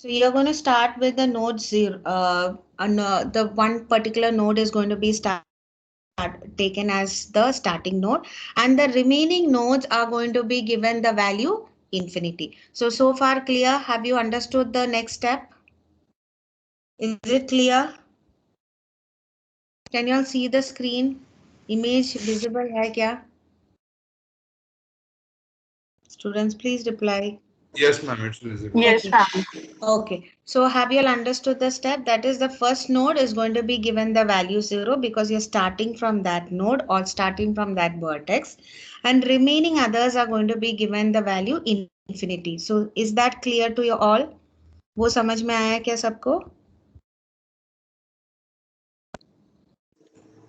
So you're going to start with the node 0. The one particular node is going to be taken as the starting node, and the remaining nodes are going to be given the value infinity. So far clear? Have you understood the next step? Is it clear? Can you all see the screen? Image visible hai kya? Students, please reply. Yes, ma'am, it's visible. Yes, Okay. ma'am. Okay, so have you all understood the step? That is, the first node is going to be given the value 0 because you're starting from that node or starting from that vertex, and remaining others are going to be given the value infinity. So is that clear to you all? वो समझ में आया क्या सबको?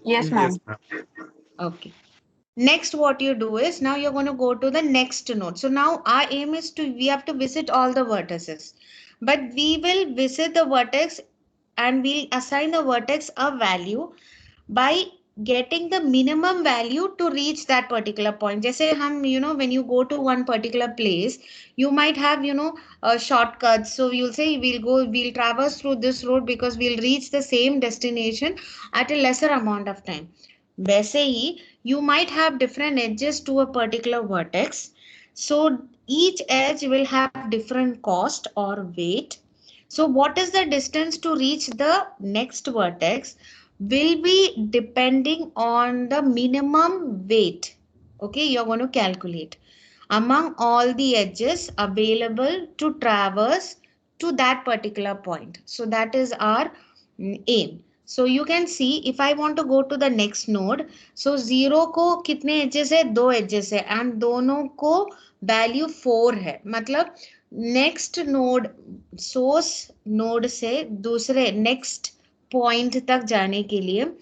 Yes, Yes, ma'am. ma'am. Okay. Next, what you do is now you're going to go to the next node. So now our aim is we have to visit all the vertices, but we will visit the vertex and we'll assign the vertex a value by getting the minimum value to reach that particular point. जैसे हम, when you go to one particular place, you might have, a shortcut. So you'll say we'll traverse through this road because we'll reach the same destination at a lesser amount of time. वैसे ही you might have different edges to a particular vertex. So each edge will have different cost or weight. So what is the distance to reach the next vertex will be depending on the minimum weight. Okay, you're going to calculate among all the edges available to traverse to that particular point. So that is our aim. So you can see if I want to go to the next node, so 0 को कितने edges है? 2 edges है and दोनों को value 4 है. मतलब next node, source node से दूसरे next point तक जाने के लिए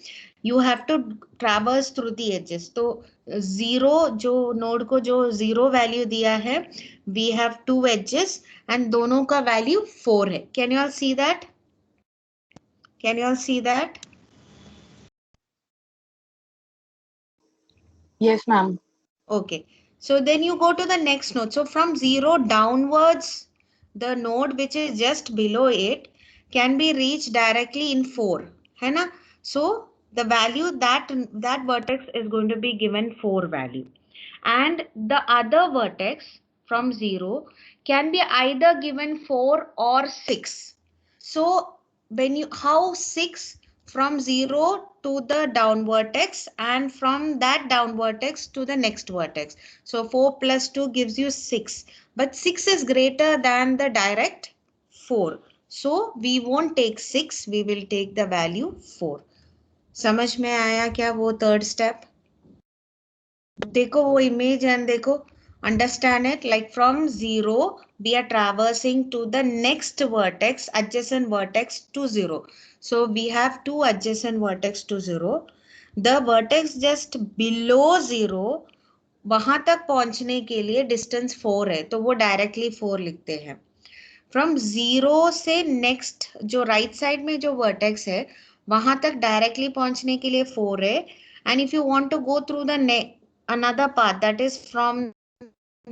you have to traverse through the edges. तो 0 जो node को जो 0 value दिया है, we have 2 edges and दोनों का value 4 है. Can you all see that? Can you all see that? Yes, ma'am. Okay. So then you go to the next node. So from 0 downwards, the node which is just below it can be reached directly in 4. है ना? So the value that vertex is going to be given 4 value. And the other vertex from 0 can be either given 4 or 6. So when you how 6 from 0 to the down vertex and from that down vertex to the next vertex. So 4 plus 2 gives you 6. But 6 is greater than the direct 4. So we won't take 6, we will take the value 4. समझ में आया क्या वो third step? देखो वो image and देखो, understand it, like from 0 we are traversing to the next vertex, adjacent vertex to 0. So we have two adjacent vertex to 0. The vertex just below 0, वहां तक पहुंचने के लिए डिस्टेंस 4 है, तो वो डायरेक्टली 4 लिखते हैं. फ्रॉम 0 से नेक्स्ट जो राइट साइड में जो वर्टेक्स है, वहां तक डायरेक्टली पहुंचने के लिए 4 है. And if you want to go through the another path, that is from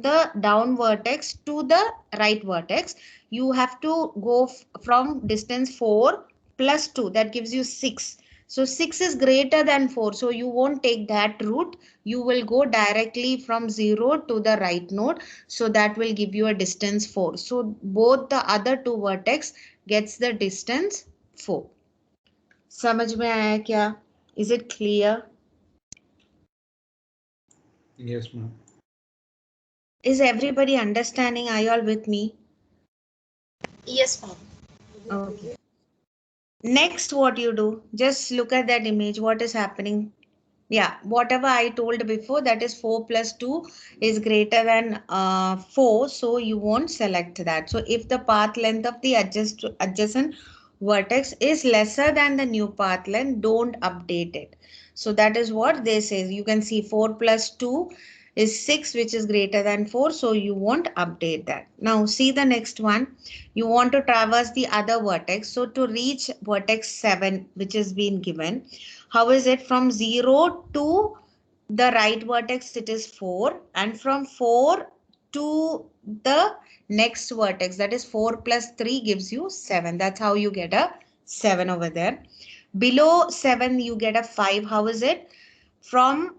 the down vertex to the right vertex, you have to go from distance 4 plus 2, that gives you 6. So 6 is greater than 4, so you won't take that route, you will go directly from 0 to the right node, so that will give you a distance 4. So both the other two vertex gets the distance 4. समझ में आया क्या? Is it clear? Yes, ma'am. Is everybody understanding? Are you all with me? Yes, ma'am. Okay. Next, what you do, just look at that image. What is happening? Yeah, whatever I told before, that is 4 plus 2 is greater than 4. So you won't select that. So if the path length of the adjacent vertex is lesser than the new path length, don't update it. So that is what they say. You can see 4 plus 2 is 6, which is greater than 4. So you won't update that. Now see the next one. You want to traverse the other vertex. So to reach vertex 7, which has been given, how is it? From 0 to the right vertex, it is 4. And from 4 to the next vertex, that is 4 plus 3 gives you 7. That's how you get a 7 over there. Below 7 you get a 5. How is it? From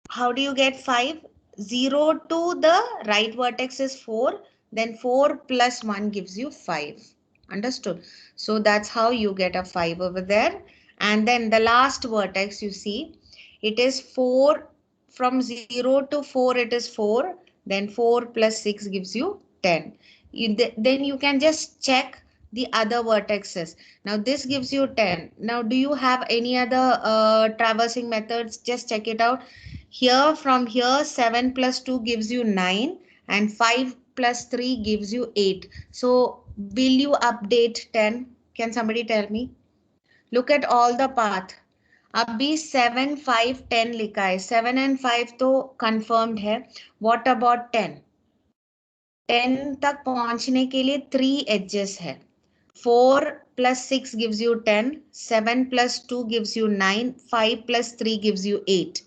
how do you get 5? 0 to the right vertex is 4. Then 4 plus 1 gives you 5. Understood? So that's how you get a 5 over there. And then the last vertex you see, it is 4. From 0 to 4 it is 4. Then 4 plus 6 gives you 10. Then you can just check the other vertexes. Now this gives you 10. Now do you have any other traversing methods? Just check it out. Here from here 7 plus 2 gives you 9 and 5 plus 3 gives you 8. So will you update 10? Can somebody tell me? Look at all the path. अभी 7 5 10 लिखा है. 7 and 5 तो confirmed है. What about 10? 10 तक पहुंचने के लिए 3 edges है. 4 plus 6 gives you 10. 7 plus 2 gives you 9. 5 plus 3 gives you 8.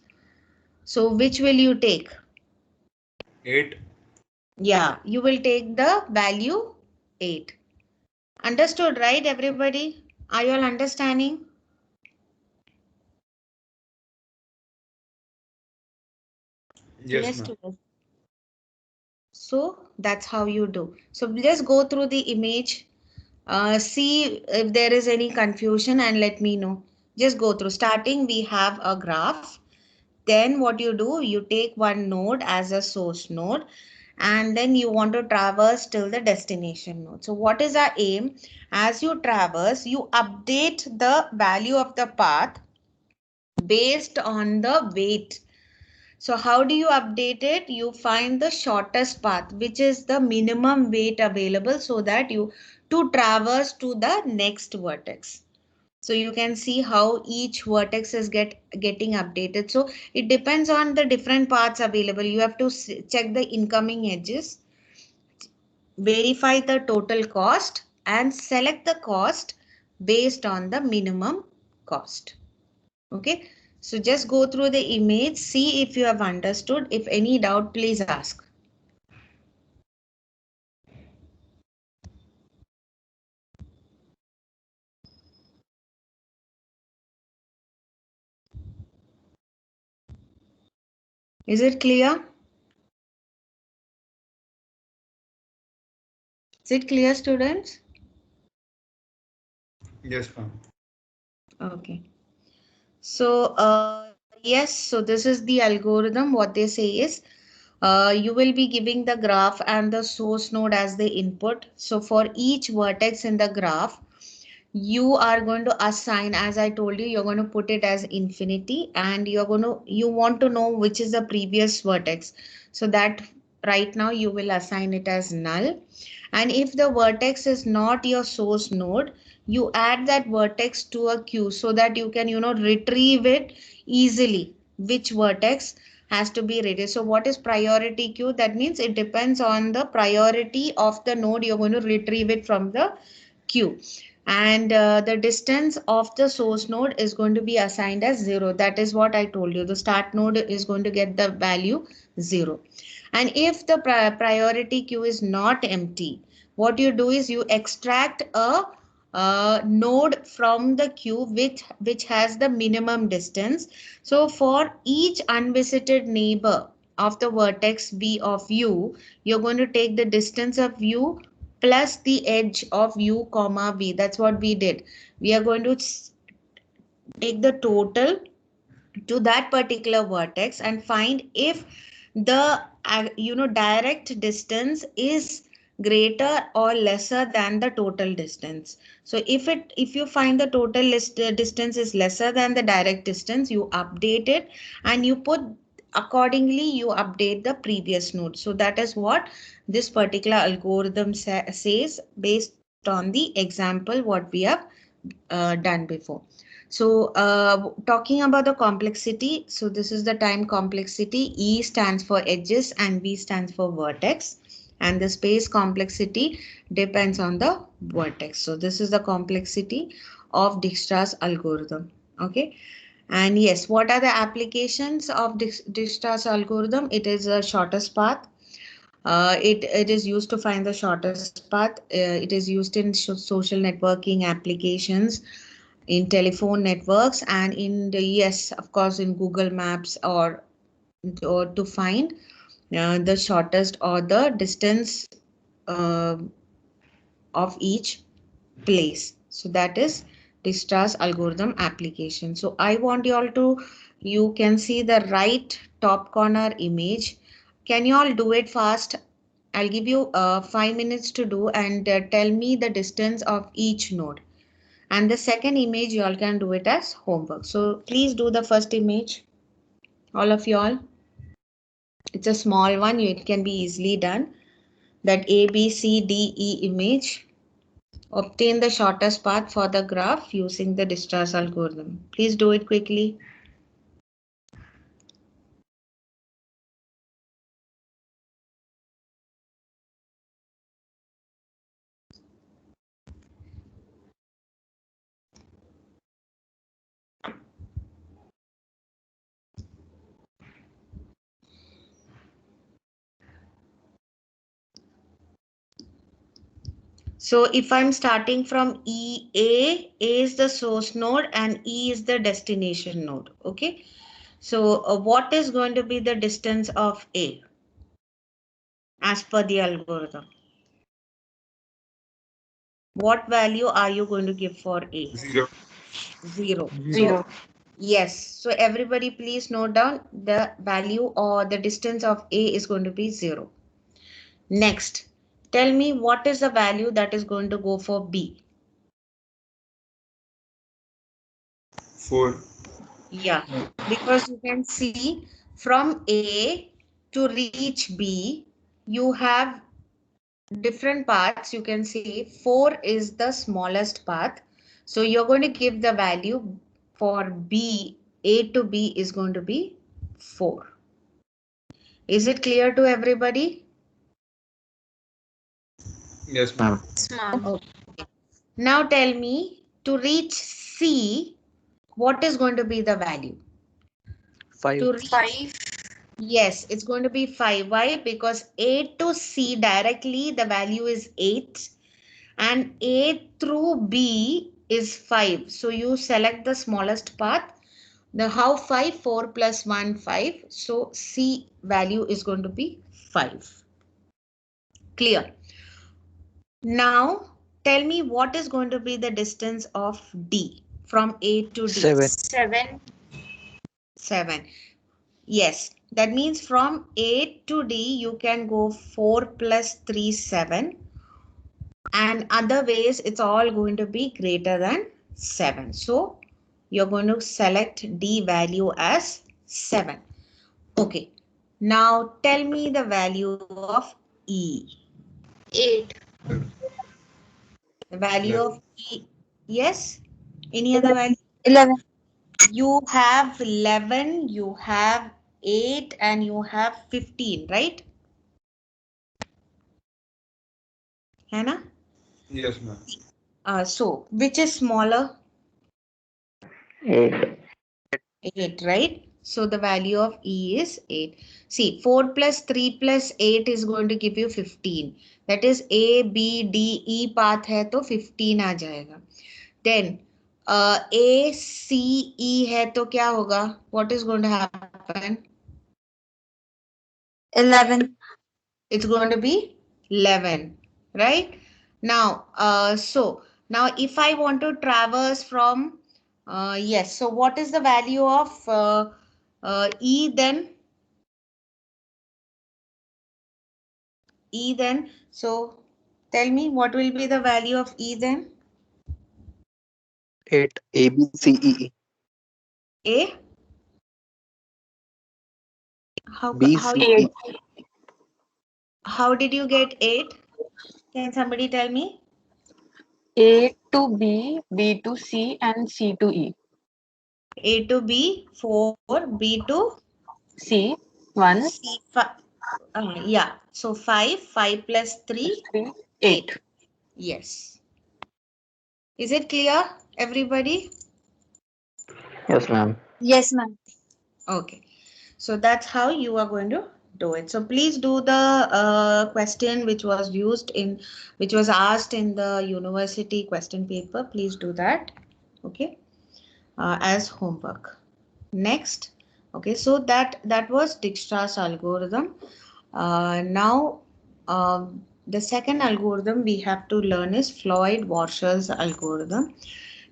So which will you take? 8. Yeah, you will take the value 8. Understood, right, everybody? Are you all understanding? Yes, ma'am. Students. So that's how you do. So just go through the image, see if there is any confusion and let me know. Just go through. Starting, we have a graph. Then what you do, you take one node as a source node and then you want to traverse till the destination node. So what is our aim? As you traverse, you update the value of the path based on the weight. So how do you update it? You find the shortest path, which is the minimum weight available so that you to traverse to the next vertex. So you can see how each vertex is getting updated. So it depends on the different paths available. You have to check the incoming edges, verify the total cost and select the cost based on the minimum cost. Okay. So just go through the image, see if you have understood. If any doubt, please ask. Is it clear? Is it clear, students? Yes, ma'am. Okay. So, yes, so this is the algorithm. What they say is, you will be giving the graph and the source node as the input. So for each vertex in the graph, you are going to assign, as I told you, you're going to put it as infinity and you want to know which is the previous vertex. So that right now you will assign it as null. And if the vertex is not your source node, you add that vertex to a queue so that you can, retrieve it easily. Which vertex has to be ready. So what is priority queue? That means it depends on the priority of the node. You're going to retrieve it from the queue. And the distance of the source node is going to be assigned as 0. That is what I told you. The start node is going to get the value 0. And if the priority queue is not empty, what you do is you extract a node from the queue which has the minimum distance. So for each unvisited neighbor of the vertex v of u, you're going to take the distance of u plus the edge of u comma v. That's what we did. We are going to take the total to that particular vertex and find if the direct distance is greater or lesser than the total distance. So if you find the total distance is lesser than the direct distance, you update it and you put accordingly, you update the previous node. So that is what this particular algorithm says based on the example what we have done before. So talking about the complexity, so this is the time complexity. E stands for edges and V stands for vertex. And the space complexity depends on the vertex. So this is the complexity of Dijkstra's algorithm. Okay. And yes, what are the applications of Dijkstra's algorithm? It is a shortest path. It is used to find the shortest path. It is used in social networking applications, in telephone networks, and in the, yes, of course, in Google Maps, or to find the shortest or the distance uh, of each place. So that is Distra's algorithm application. So I want you all to, you can see the right top corner image. Can you all do it fast? I'll give you 5 minutes to do, and tell me the distance of each node. And the second image you all can do it as homework. So please do the first image, all of you all. It's a small one, it can be easily done. That A, B, C, D, E image. Obtain the shortest path for the graph using the Distra's algorithm. Please do it quickly. So if I'm starting from E, A is the source node and E is the destination node. Okay. So what is going to be the distance of A as per the algorithm? What value are you going to give for A? 0. 0. Zero. So yes. So everybody please note down the value or the distance of A is going to be 0. Next, tell me what is the value that is going to go for B? 4. Yeah, because you can see from A to reach B, you have different paths. You can see 4 is the smallest path. So you're going to give the value for B, A to B is going to be 4. Is it clear to everybody? Yes, ma'am. Yes, ma'am. Okay. Now tell me, to reach C, what is going to be the value? 5. To reach, 5. yes, it's going to be 5. Why? Because A to C directly, the value is 8. And A through B is 5. So you select the smallest path. The how 5? 4 plus 1, 5. So C value is going to be 5. Clear. Now tell me what is going to be the distance of D from A to D? 7. 7. 7. Yes, that means from A to D you can go 4 plus 3, 7. And other ways it's all going to be greater than 7. So you're going to select D value as 7. Okay. Now tell me the value of E. 8. The value of E. Yes. Any other value? 11. You have 11, you have 8, and you have 15, right? Hannah? Yes, ma'am. So which is smaller? 8. 8, right? So the value of E is 8. See, 4 plus 3 plus 8 is going to give you 15. That is A, B, D, E path hai to 15 aa jayega. Then A, C, E hai to kya hoga? What is going to happen? 11. It's going to be 11, right? Now, so now if I want to traverse from, yes, so what is the value of E then? E then, so tell me what will be the value of E then? 8. A, B, C, E. A? How, B, how, C, E. how did you get 8? Can somebody tell me? A to B, B to C, and C to E. A to B, 4, B to C, 1, C, 5. Yeah, so 5, 5 plus 3, 3, 8. 8. Yes. Is it clear, everybody? Yes, ma'am. Yes, ma'am. Okay. So that's how you are going to do it. So please do the question which was asked in the university question paper. Please do that. Okay, as homework. Next, okay, so that was Dijkstra's algorithm. Now, the second algorithm we have to learn is Floyd-Warshall's algorithm.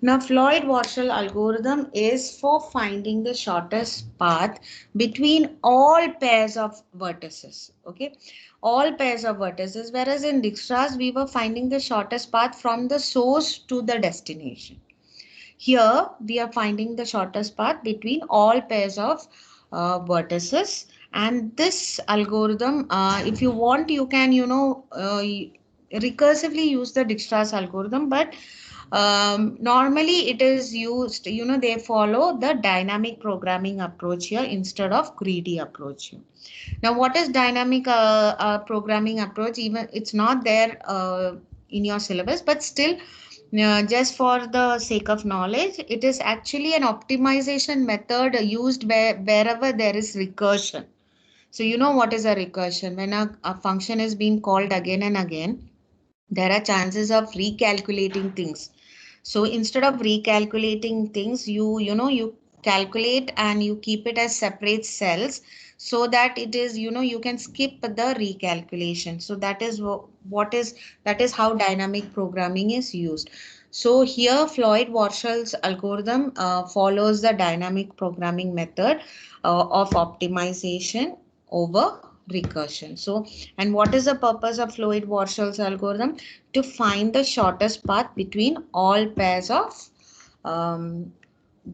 Now, Floyd-Warshall algorithm is for finding the shortest path between all pairs of vertices. Okay, all pairs of vertices. Whereas in Dijkstra's, we were finding the shortest path from the source to the destination. Here we are finding the shortest path between all pairs of vertices, and this algorithm, if you want, you can recursively use the Dijkstra's algorithm, but normally it is used, they follow the dynamic programming approach here instead of greedy approach here. Now, what is dynamic programming approach? Even it's not there in your syllabus, but still, just for the sake of knowledge, it is actually an optimization method used wherever there is recursion. So you know what is a recursion? When a function is being called again and again, there are chances of recalculating things. So instead of recalculating things, you calculate and you keep it as separate cells so that it is, you can skip the recalculation. So that is how dynamic programming is used. So here Floyd-Warshall's algorithm follows the dynamic programming method of optimization over recursion. So, and what is the purpose of Floyd-Warshall's algorithm? To find the shortest path between all pairs of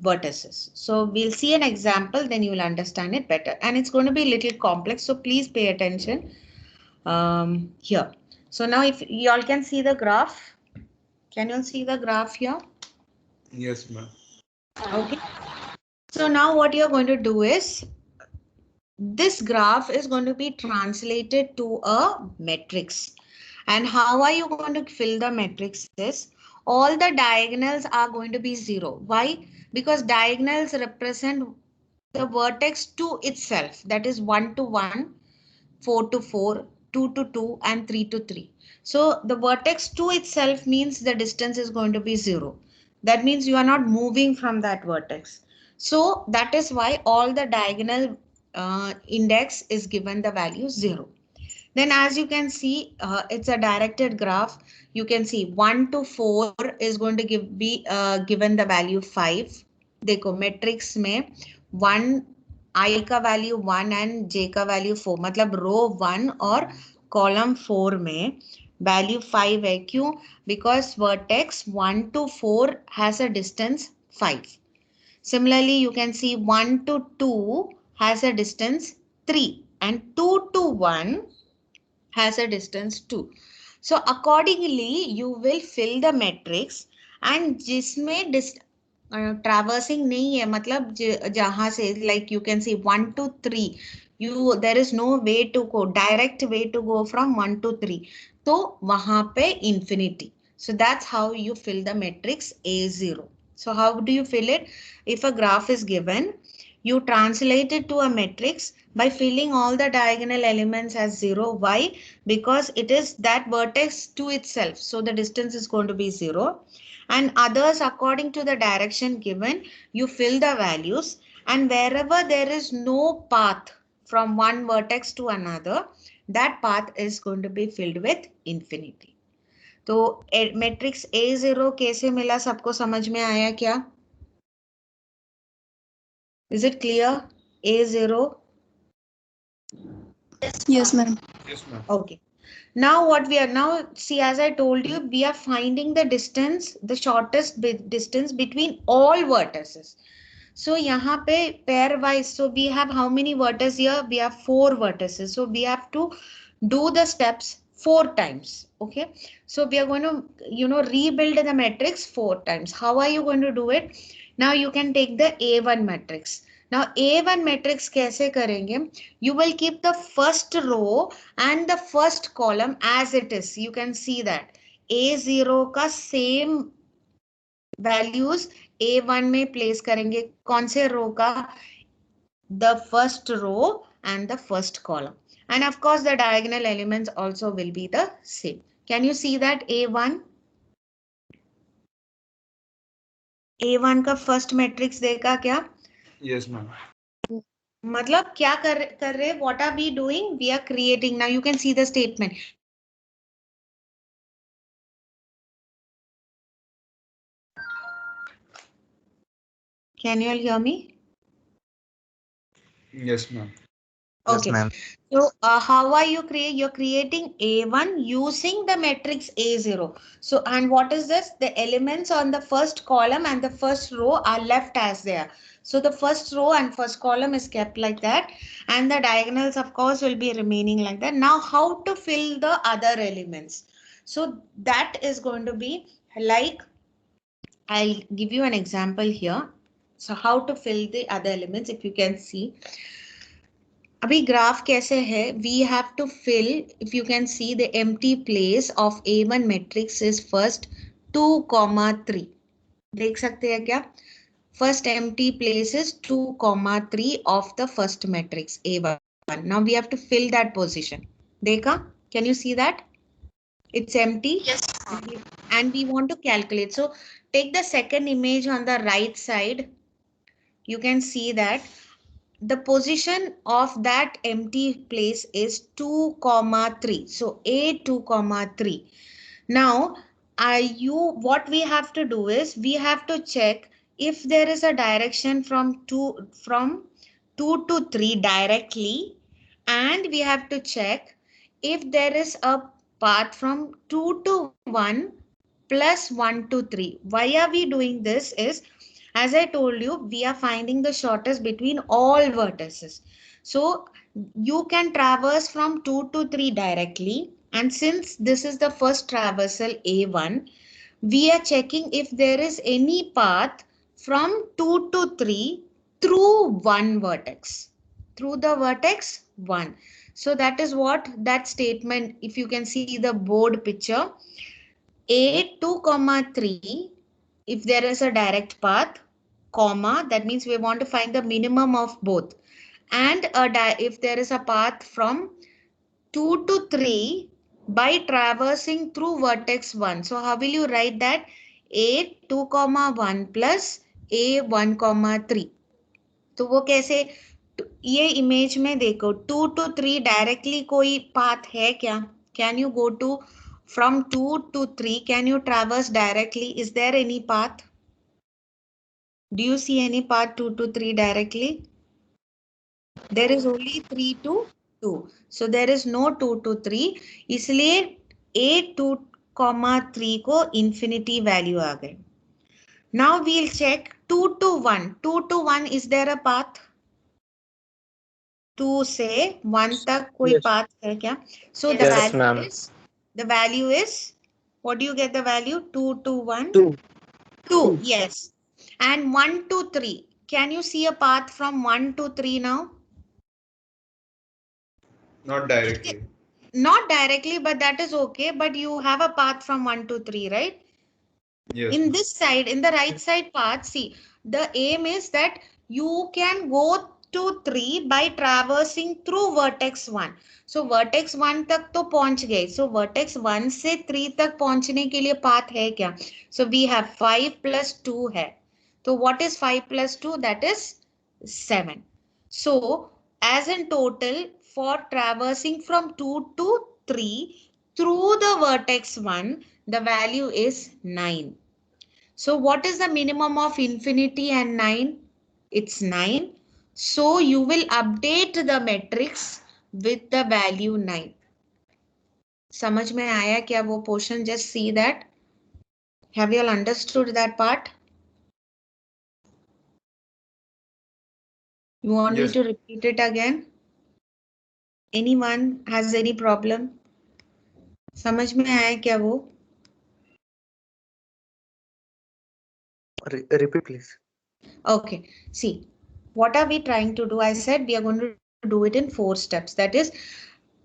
vertices. So we'll see an example, then you will understand it better. And it's going to be a little complex, so please pay attention here. So now if you all can see the graph, can you all see the graph here? Yes, ma'am. Okay. So now what you're going to do is, this graph is going to be translated to a matrix. And how are you going to fill the matrices? All the diagonals are going to be 0. Why? Because diagonals represent the vertex to itself. That is 1 to 1, 4 to 4, 2 to 2, and 3 to 3. So the vertex to itself means the distance is going to be 0. That means you are not moving from that vertex. So that is why all the diagonal index is given the value 0. Then as you can see, it's a directed graph. You can see 1 to 4 is going to be given the value 5. देखो matrix में 1 I का value 1 and j का value 4, मतलब row 1 और column 4 में value 5 है. क्यों? Because vertex 1 to 4 has a distance 5. Similarly, you can see 1 to 2 has a distance 3 and 2 to 1 has a distance 2. So accordingly, you will fill the matrix, and जिसमें traversing नहीं है, मतलब जहाँ से, like you can see 1 to 3, there is no way to go, direct way to go from 1 to 3. तो वहाँ पे infinity. So that's how you fill the matrix A0. So how do you fill it? If a graph is given, you translate it to a matrix by filling all the diagonal elements as 0. Why? Because it is that vertex to itself. So the distance is going to be 0. And others, according to the direction given, you fill the values. And wherever there is no path from one vertex to another, that path is going to be filled with infinity. तो matrix A0 कैसे मिला, सबको समझ में आया क्या? Is it clear? A0? Yes, ma'am. Yes, ma'am. Okay. Now what we are now, see, as I told you, we are finding the distance, the shortest distance between all vertices. So यहाँ पे pairwise, so we have how many vertices here? We have 4 vertices. So we have to do the steps 4 times. Okay. So we are going to, rebuild the matrix 4 times. How are you going to do it? Now you can take the A1 matrix. Now A1 matrix कैसे करेंगे? You will keep the first row and the first column as it is. You can see that A0 का same values A1 में place करेंगे. कौन से row का? The first row and the first column. And of course, the diagonal elements also will be the same. Can you see that A1? A1 का first matrix देखा क्या? Yes, ma'am. मतलब क्या कर रहे? What are we doing? We are creating. Now you can see the statement. Can you all hear me? Yes, ma'am. Okay. Yes, ma'am. So how are you you're creating A1 using the matrix A0. So, and what is this? The elements on the first column and the first row are left as they are. So the first row and first column is kept like that. And the diagonals, of course, will be remaining like that. Now, how to fill the other elements? So that is going to be like, I'll give you an example here. So how to fill the other elements, if you can see. अभी graph कैसे है? We have to fill, if you can see, the empty place of A1 matrix is first 2,3. देख सकते हैं क्या? First empty place is 2,3 of the first matrix A1. Now we have to fill that position. देखा? Can you see that? It's empty. Yes. And we want to calculate. So take the second image on the right side. You can see that the position of that empty place is 2,3. So A 2,3. Now, what we have to do is we have to check if there is a direction from 2 to 3 directly, and we have to check if there is a path from 2 to 1 plus 1 to 3. Why are we doing this is, as I told you, we are finding the shortest between all vertices. So you can traverse from 2 to 3 directly. And since this is the first traversal A1, we are checking if there is any path from 2 to 3 through one vertex. Through the vertex 1. So that is what that statement, if you can see the board picture, A 2,3, if there is a direct path, comma, that means we want to find the minimum of both. And if there is a path from 2 to 3 by traversing through vertex 1. So how will you write that? A 2,1 plus A 1,3. तो वो कैसे? ये image में देखो 2 to 3 directly कोई path है क्या? Can you go to from 2 to 3? Can you traverse directly? Is there any path? Do you see any path 2 to 3 directly? There is only 3 to 2. So there is no 2 to 3. इसलिए A 2,3 को infinity value आ गए. Now we'll check 2 to 1. 2 to 1, is there a path? 2 से 1 तक कोई Yes. path है क्या? So the Yes, value ma'am. is, what do you get the value? 2 to 1? 2. 2, yes. And 1 to 3. Can you see a path from 1 to 3 now? Not directly. Not directly, but that is okay. But you have a path from 1 to 3, right? Yes. In ma'am. this side, in the right side path, see, the aim is that you can go to 3 by traversing through vertex 1. So vertex 1 तक तो पहुंच गए. So vertex 1 से 3 तक पहुंचने के लिए path है क्या? So we have 5 plus 2 है. So what is 5 plus 2? That is 7. So as in total, for traversing from 2 to 3 through the vertex 1, the value is 9. So what is the minimum of infinity and 9? It's 9. So you will update the matrix with the value 9. समझ में आया क्या वो portion? Just see that. Have you all understood that part? You want Yes. me to repeat it again? Anyone has any problem? समझ में आया क्या वो? Repeat, please. Okay, see, what are we trying to do? I said we are going to do it in 4 steps. That is,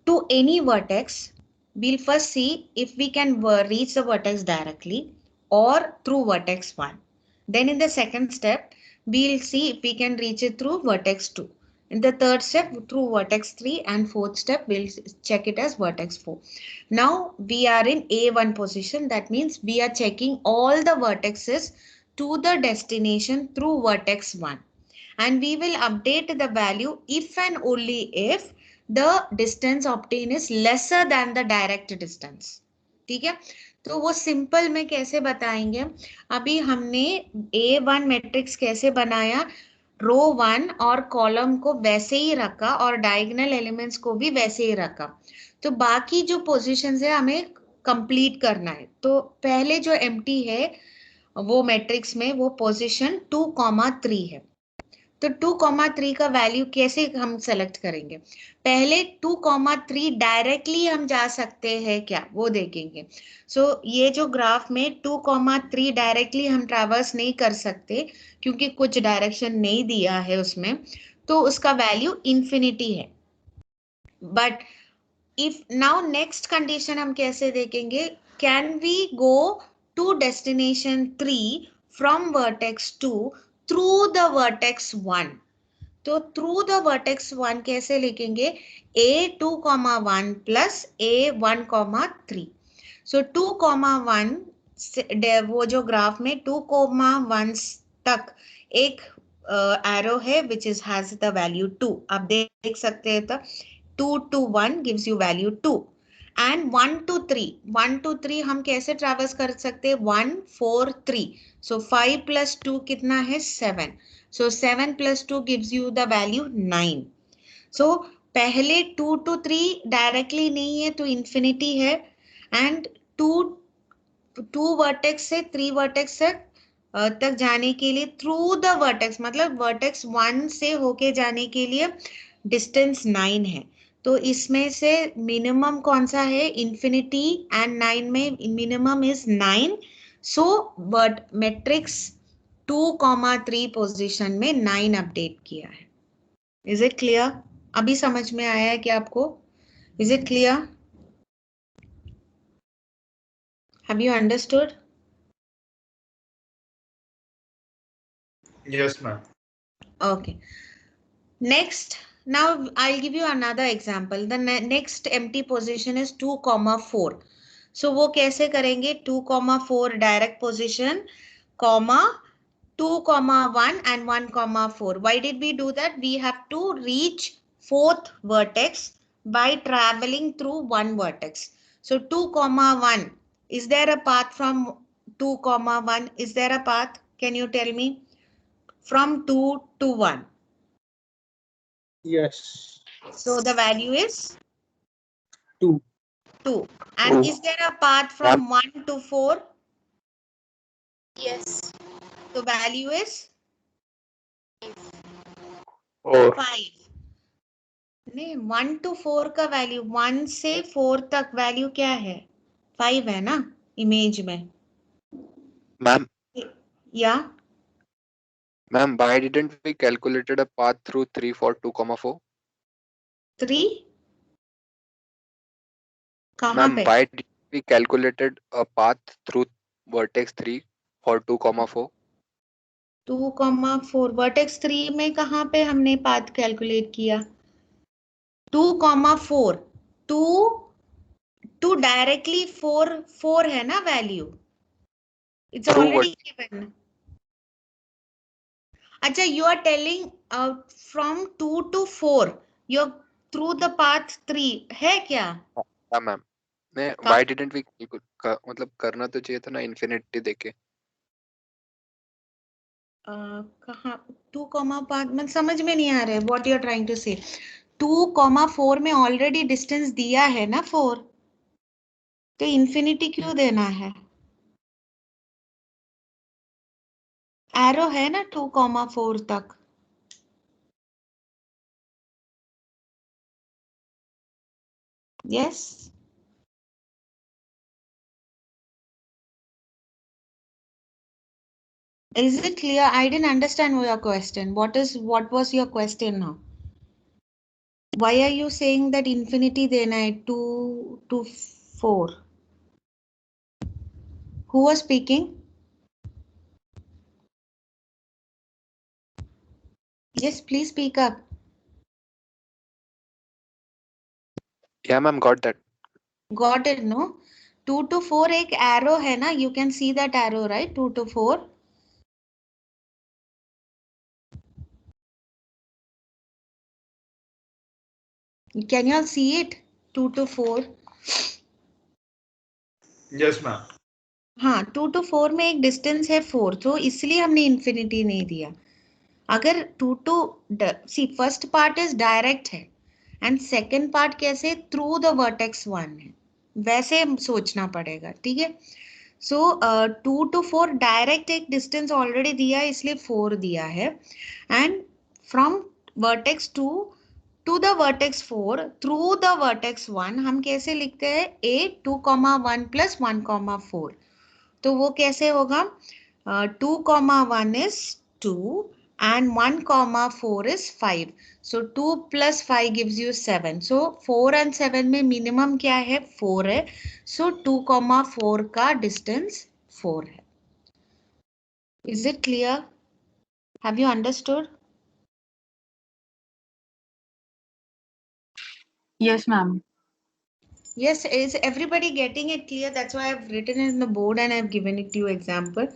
to any vertex, we'll first see if we can reach the vertex directly or through vertex 1. Then in the second step, we'll see if we can reach it through vertex 2. In the third step through vertex 3 and fourth step we'll check it as vertex 4. Now we are in A1 position. That means we are checking all the vertices to the destination through vertex 1. And we will update the value if and only if the distance obtained is lesser than the direct distance. ठीक है, तो वो simple में कैसे बताएंगे? अभी हमने A1 matrix कैसे बनाया, रो 1 और कॉलम को वैसे ही रखा और डायगोनल एलिमेंट्स को भी वैसे ही रखा। तो बाकी जो पोजीशंस है हमें कंप्लीट करना है। तो पहले जो एम्प्टी है वो मैट्रिक्स में वो पोजीशन 2,3 है। तो 2,3 का वैल्यू कैसे हम सेलेक्ट करेंगे? पहले 2,3 डायरेक्टली हम जा सकते हैं क्या, वो देखेंगे। सो ये जो ग्राफ में 2,3 डायरेक्टली हम ट्रैवर्स नहीं कर सकते क्योंकि कुछ डायरेक्शन नहीं दिया है उसमें, तो उसका वैल्यू इंफिनिटी है। But if now next condition हम कैसे देखेंगे, can we go to destination 3 from vertex 2 through the vertex 1? तो थ्रू द वर्टेक्स 1 कैसे लिखेंगे, A2,1 प्लस A1,3। सो 2,1 वो जो ग्राफ में 2,1 तक एक एरो है which is has the value 2। आप देख सकते हैं तो 2 to 1 gives you value 2 and 1 to 3 हम कैसे ट्रैवर्स कर सकते हैं, 1 4 3। सो 5 plus 2 कितना है, 7। सो 7 plus 2 gives you the value 9। सो पहले 2 to 3 डायरेक्टली नहीं है तो इंफिनिटी है, एंड 2 वर्टेक्स से 3 वर्टेक्स तक जाने के लिए थ्रू द वर्टेक्स, मतलब वर्टेक्स 1 से होके जाने के लिए डिस्टेंस 9 है। तो इसमें से मिनिमम कौन सा है, इंफिनिटी, एंड 9 में minimum is 9। So but matrix 2,3 position में 9 अपडेट किया है। Is it clear? अभी समझ में आया है क्या आपको? Is it clear? Have you understood? Yes, ma'am. Okay. Next, now I'll give you another example. The next empty position is 2,4. So वो कैसे करेंगे, 2,4 direct position, comma 2,1 and 1,4. Why did we do that? We have to reach fourth vertex by traveling through one vertex. So 2,1, is there a path from 2,1? Is there a path? Can you tell me? From 2 to 1. Yes. So the value is 2. 2. And 2. is there a path from 1 to 4? Yes. The value is 4. 5. नहीं, 1 to 4 का value, 1 से 4 तक value क्या है, 5 है ना image में। Ma'am, या ma'am, why didn't we calculated a path through 3 for 2,4? 3 कहाँ Ma'am, पे? why did we calculated a path through vertex 3 for 2,4? 2,4 vertex 3 में कहाँ पे हमने पाथ कैलकुलेट किया? 2,4 टू डायरेक्टली 4 है ना value, it's Through already given. अच्छा, you are telling from 2 to 4 you're through the path 3 है क्या? हाँ मैम, मैं why didn't we मतलब करना तो चाहिए था ना infinity देके। कहाँ 2, पाथ में समझ में नहीं आ रहा है what you are trying to say. 2,4 में ऑलरेडी डिस्टेंस दिया है ना 4, तो इंफिनिटी क्यों देना है? एरो है ना 2,4 तक। Yes, is it clear? I didn't understand your question. What was your question now? Why are you saying that infinity देना है 2 to 4? Who was speaking? Yes, please speak up. Yeah, ma'am, got that. Got it, no? 2 to 4 एक arrow है ना? You can see that arrow, right? 2 to 4. Can you all see it? 2 to 4. Yes, ma'am. हाँ, 2 to 4 में एक distance है 4, तो इसलिए हमने इंफिनिटी नहीं दिया. अगर 2 to C first part is direct है एंड सेकेंड पार्ट कैसे थ्रू द वर्टेक्स 1 है, वैसे सोचना पड़ेगा. ठीक है. सो 2 to 4 डायरेक्ट एक डिस्टेंस ऑलरेडी दिया है, इसलिए 4 दिया है. And from vertex 2 to the vertex 4 through the vertex 1 हम कैसे लिखते हैं? a 2,1 plus 1,4. तो वो कैसे होगा? 2,1 is 2 and 1,4 is 5. So 2 plus 5 gives you 7. So 4 and 7 में minimum क्या है? 4 है. So 2,4 का distance 4 है. Is it clear? Have you understood? Yes, ma'am. Yes, is everybody getting it clear? That's why I've written it in the board and I've given it to you example.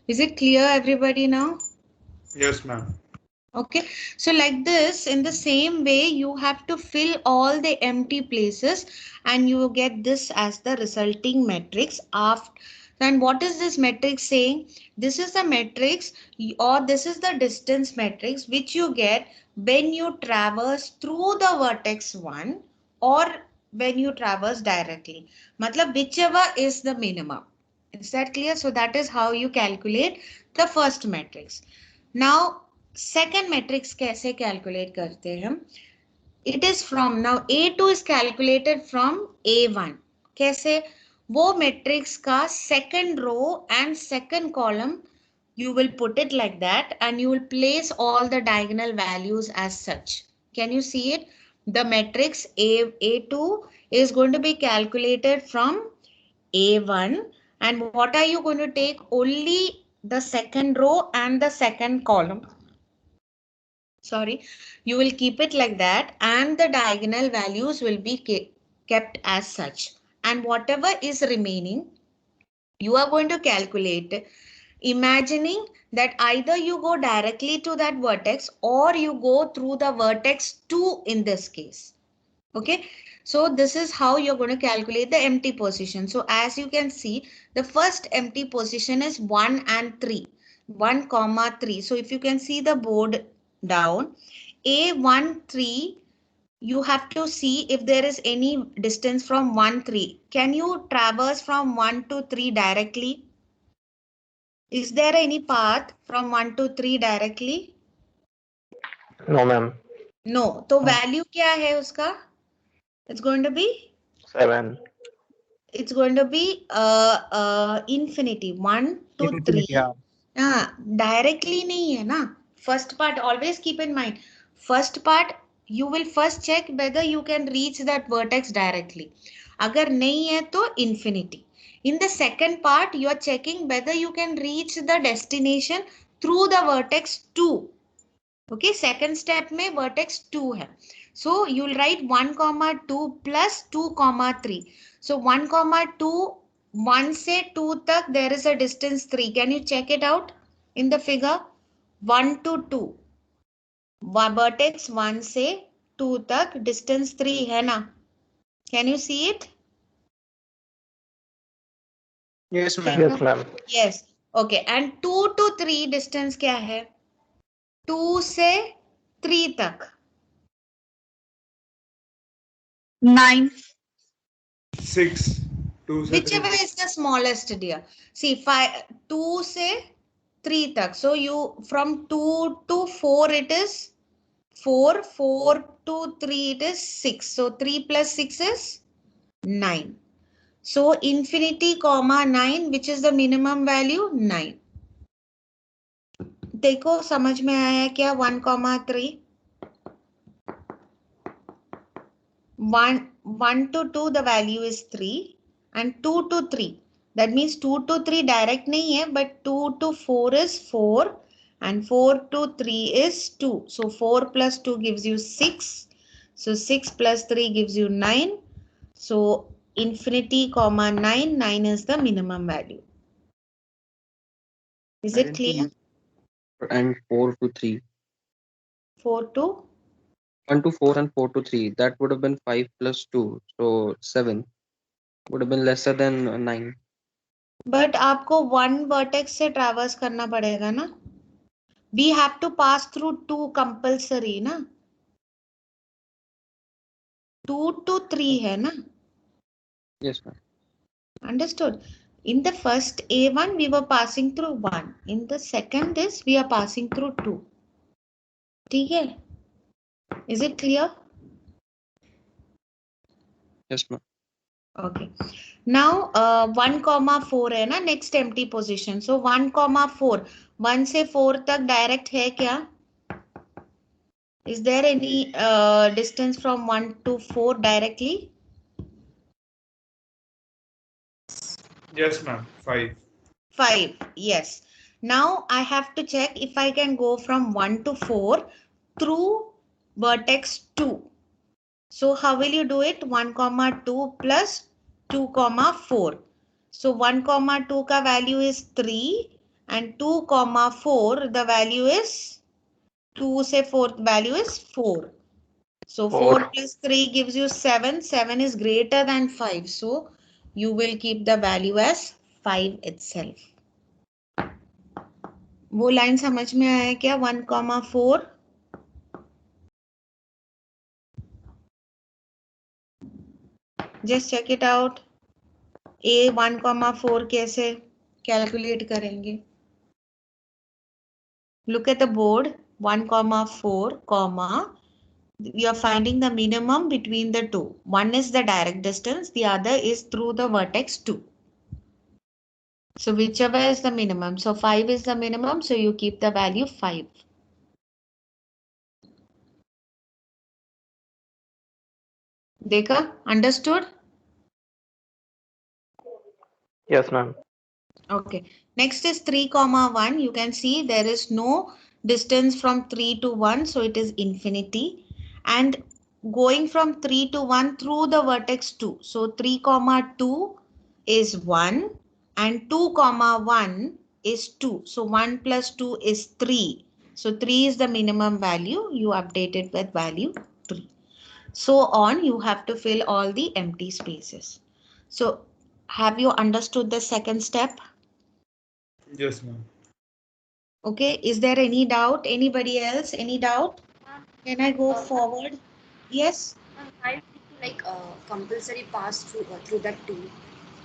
Is it clear, everybody, now? Yes, ma'am. Okay, so like this, in the same way, you have to fill all the empty places and you will get this as the resulting matrix. And what is this matrix saying? This is the matrix or this is the distance matrix which you get when you traverse through the vertex 1 or when you traverse directly. Matlab whichever is the minimum. Is that clear? So that is how you calculate the first matrix. Now, second matrix कैसे calculate करते हैं? It is from now A2 is calculated from A1. कैसे? वो matrix का second row and second column you will put it like that and you will place all the diagonal values as such. Can you see it? The matrix A2 is going to be calculated from A1 and what are you going to take? Only the second row and the second column. Sorry, you will keep it like that and the diagonal values will be kept as such. And whatever is remaining, you are going to calculate, imagining that either you go directly to that vertex or you go through the vertex 2 in this case. Okay, so this is how you're going to calculate the empty position. So as you can see, the first empty position is 1 and 3. 1, 3. So if you can see the board down, A1, 3, you have to see if there is any distance from 1, 3. Can you traverse from 1 to 3 directly? Is there any path from 1 to 3 directly? No, ma'am. No. तो value क्या है उसका? It's going to be 7. It's going to be infinity 1 to 3. Directly नहीं है ना. First part, always keep in mind. First part, you will first check whether you can reach that vertex directly. अगर नहीं है तो infinity. In the second part, you are checking whether you can reach the destination through the vertex 2. Okay, second step में vertex 2 है. So you'll write 1, 2 plus 2, 3. So 1, 2, 1 से 2 तक there is a distance 3. Can you check it out in the figure? 1 to 2. Vertex 1 से 2 तक distance 3 है ना? Can you see it? Yes, ma'am. Yes, ma'am. Yes. Okay. And 2 to 3 distance क्या है? 2 से 3 तक. 9. 6. 2 से Whichever 3. is the smallest, dear. See, 2 से 3 तक. So you from 2 to 4 it is 4. 4 to 3 it is 6. So 3 plus 6 is 9. So infinity comma 9, which is the minimum value? 9. देखो समझ में आया क्या? 1, 3. 1 to 2 the value is 3 and 2 to 3. That means 2 to 3 direct नहीं है, but 2 to 4 is 4 and 4 to 3 is 2. So 4 plus 2 gives you 6. So 6 plus 3 gives you 9. So infinity comma 9, 9 is the minimum value. Is Why it didn't we clear? use and 4 to 3? 4 to 1 to 4 and 4 to 3. That would have been 5 plus 2. So 7 would have been lesser than 9. but आपको one vertex से traverse करना पड़ेगा ना. We have to pass through 2 compulsory ना. 2 to 3 है ना. Yes, ma'am. Understood? In the first A1 we were passing through 1. In the second is we are passing through 2. ठीक है? Is it clear? Yes, ma'am. Okay. Now 1 comma 4 है ना next empty position. So 1 comma 4. 1 से 4 तक direct है क्या? Is there any distance from 1 to 4 directly? Yes, ma'am. 5. 5. Yes. Now I have to check if I can go from 1 to 4 through vertex 2. So how will you do it? 1 comma 2 plus 2 comma 4. So 1 comma 2 का value is 3 and 2 comma 4 the value is 2 से 4 value is 4. So 4 plus 3 gives you 7. 7 is greater than 5. So you will keep the value as 5 itself. वो line समझ में आया क्या? 1 comma 4. Just check it out. A 1 comma 4 कैसे calculate करेंगे? Look at the board. 1 comma 4 comma. We are finding the minimum between the two. One is the direct distance. The other is through the vertex 2. So whichever is the minimum. So 5 is the minimum. So you keep the value 5. Dekha? Understood? Yes, ma'am. Okay. Next is 3 comma 1. You can see there is no distance from 3 to 1. So it is infinity. And going from 3 to 1 through the vertex 2. So 3 comma 2 is 1 and 2 comma 1 is 2. So 1 plus 2 is 3. So 3 is the minimum value. You update it with value 3. So on, you have to fill all the empty spaces. So have you understood the second step? Yes, ma'am. Okay, is there any doubt? Anybody else? Any doubt? Can I go forward? Yes? I like compulsory pass through that too.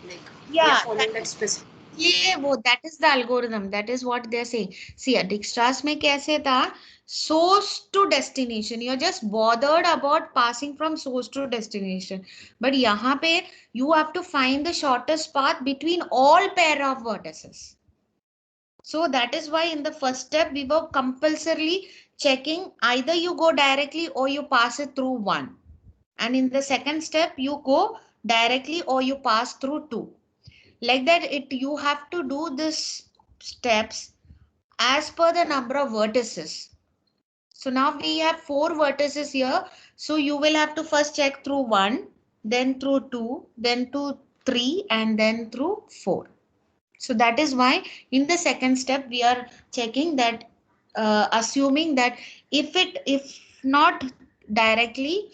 Like we Yeah, are following that specific. ये वो that is the algorithm. That is what they're saying. See, Dijkstra's में कैसे था? Source to destination. You're just bothered about passing from source to destination. But यहाँ पे you have to find the shortest path between all pair of vertices. So that is why in the first step we were compulsorily checking either you go directly or you pass it through 1. And in the second step you go directly or you pass through 2. Like that you have to do this steps as per the number of vertices. So now we have 4 vertices here. So you will have to first check through 1, then through 2, then to 3 and then through 4. So that is why in the second step we are checking that assuming that if not directly,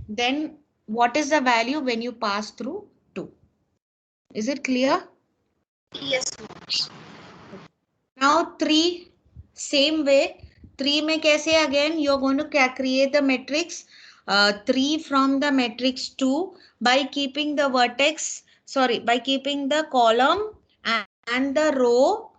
then what is the value when you pass through 2? Is it clear? Yes. Now 3, same way. 3 में कैसे again you are going to create the matrix 3 from the matrix 2 by keeping the vertex, sorry, by keeping the column and the row,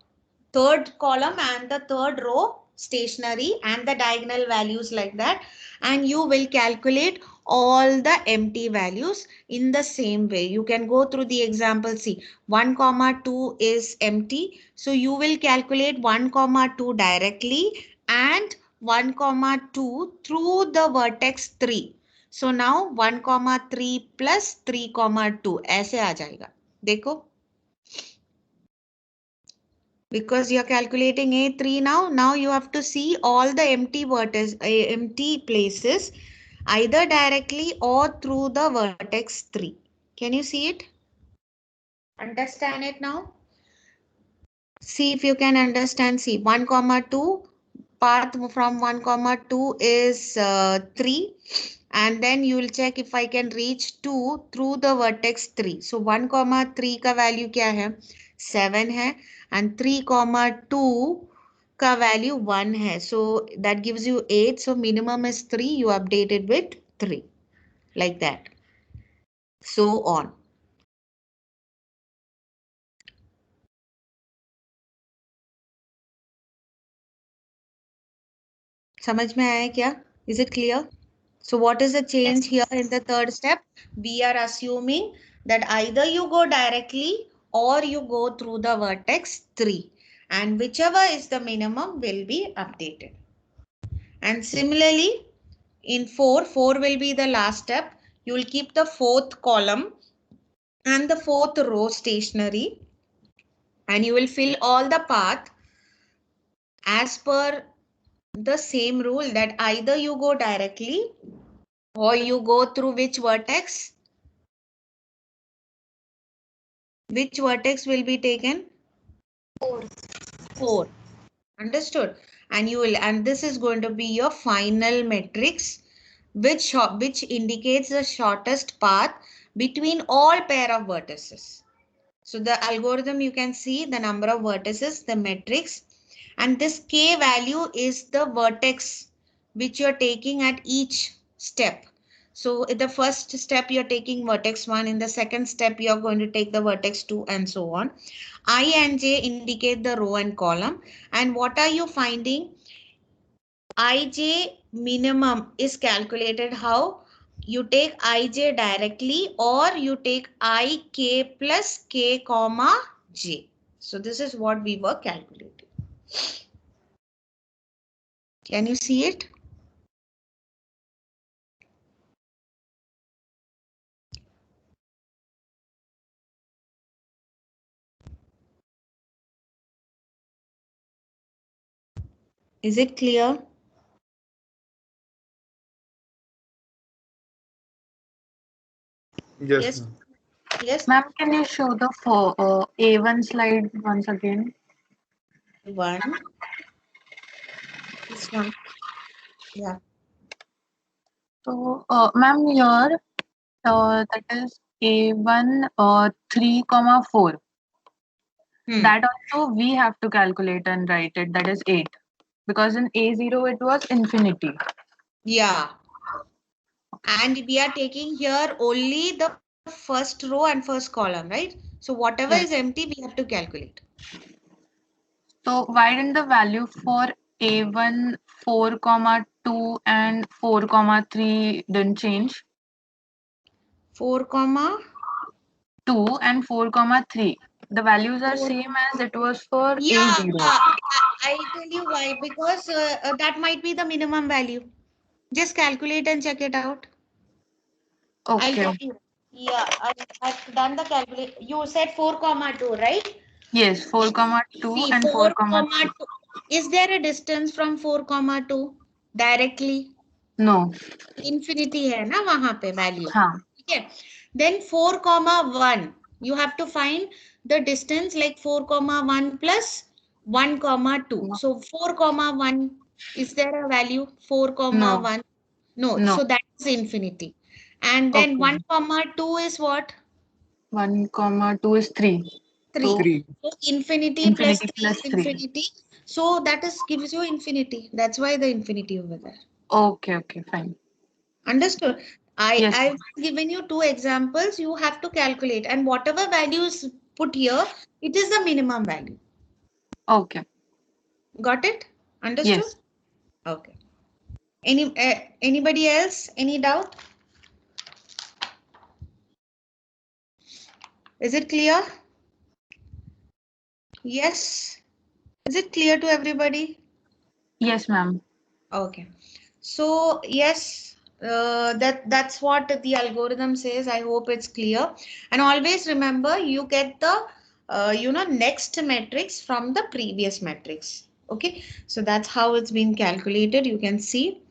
third column and the third row stationary and the diagonal values like that, and you will calculate all the empty values in the same way. You can go through the example. See, 1 comma 2 is empty, so you will calculate 1 comma 2 directly and 1 comma 2 through the vertex 3. So now 1 comma 3 plus 3 comma 2 ऐसे आ जाएगा. देखो, because you're calculating A3 now you have to see all the empty empty places either directly or through the vertex 3. Can you see it? Understand it now? See if you can understand. See, 1, 2, path from 1, 2 is 3. And then you will check if I can reach 2 through the vertex 3. So 1, 3 का value क्या है? 7 है. And 3, 2 का value 1 है. So that gives you 8. So minimum is 3. You update it with 3. Like that. So on. समझ में आया क्या? Is it clear? So what is the change here in the third step? We are assuming that either you go directly or you go through the vertex 3. And whichever is the minimum will be updated. And similarly, in 4 will be the last step. You will keep the fourth column and the fourth row stationary. And you will fill all the path as per the same rule that either you go directly or you go through which vertex? Which vertex will be taken? 4. 4. Understood? And you will, and this is going to be your final matrix, which indicates the shortest path between all pair of vertices. So the algorithm, you can see the number of vertices, the matrix, and this k value is the vertex which you're taking at each step. So in the first step, you're taking vertex 1. In the second step, you're going to take the vertex 2 and so on. I and j indicate the row and column. And what are you finding? Ij minimum is calculated how? You take Ij directly or you take Ik plus k comma j. So this is what we were calculating. Can you see it? Is it clear? Yes, Yes. ma'am. Yes. Ma'am, can you show the A1 slide once again? One. This one. Yeah. So, ma'am, here that is A1 3, 4. That also we have to calculate and write it. That is 8. Because in A0 it was infinity. Yeah. And we are taking here only the first row and first column, right? So whatever is Yes. empty, we have to calculate. So why didn't the value for A1 4, 2 and 4, 3 didn't change? 4, 2 and 4, 3. The values are 4. same as it was for Yeah, A0. I tell you why. Because that might be the minimum value. Just calculate and check it out. I'll Okay. tell you. Yeah, I've done the calculation. You said 4, 2, right? Yes, 4, 2 See, and 4, 4, 3. 2. Is there a distance from 4, 2 directly? No. Infinity है ना वहां पे value. हाँ. Okay. Then 4, 1. You have to find the distance like 4, 1 plus 1, 2. So 4, 1. Is there a value? 4, No. 1. No. No. So that is infinity. And then Okay. 1, 2 is what? 1, 2 is 3. 3. So 3. So infinity plus infinity 3 plus is 3. infinity. So that is gives you infinity. That's why the infinity over there. Okay, fine. Understood? Yes. I've given you 2 examples. You have to calculate, and whatever value is put here, it is the minimum value. Okay. Got it? Understood? Yes. Okay. Anybody else? Any doubt? Is it clear? Yes. Is it clear to everybody? Yes, ma'am. Okay. So yes, that's what the algorithm says. I hope it's clear. And always remember, you get the next matrix from the previous matrix. Okay. So that's how it's been calculated. You can see.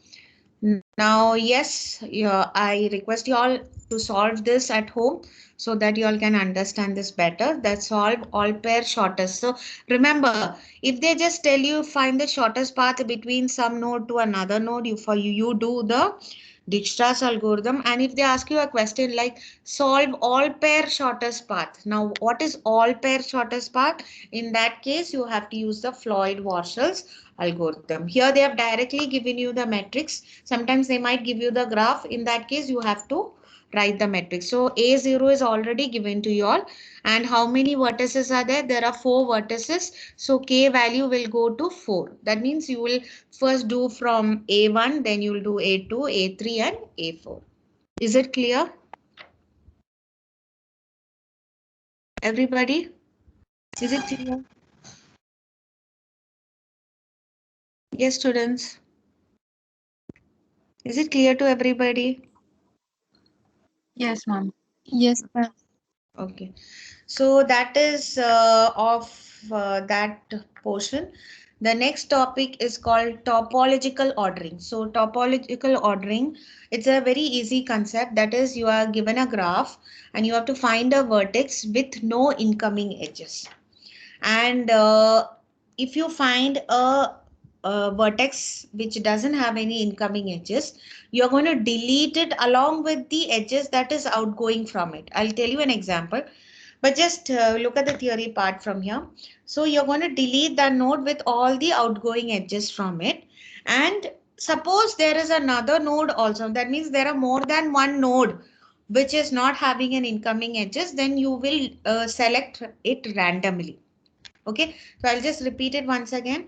Now, yes, I request you all to solve this at home so that you all can understand this better. That solve all pair shortest. So remember, if they just tell you find the shortest path between some node to another node, you do the Dijkstra's algorithm. And if they ask you a question like solve all pair shortest path. Now, what is all pair shortest path? In that case, you have to use the Floyd-Warshall's algorithm. Here they have directly given you the matrix. Sometimes they might give you the graph. In that case, you have to write the matrix. So A0 is already given to you all. And how many vertices are there? There are 4 vertices. So K value will go to 4. That means you will first do from A1, then you will do A2, A3 and A4. Is it clear? Everybody? Is it clear? Yes, students. Is it clear to everybody? Yes, ma'am. Yes, ma'am. Okay. So that is of that portion. The next topic is called topological ordering. So topological ordering, it's a very easy concept. That is, you are given a graph and you have to find a vertex with no incoming edges. And if you find a vertex which doesn't have any incoming edges, you're going to delete it along with the edges that is outgoing from it. I'll tell you an example, but just look at the theory part from here. So you're going to delete that node with all the outgoing edges from it. And suppose there is another node also. That means there are more than one node which is not having an incoming edges. Then you will select it randomly. Okay, so I'll just repeat it once again.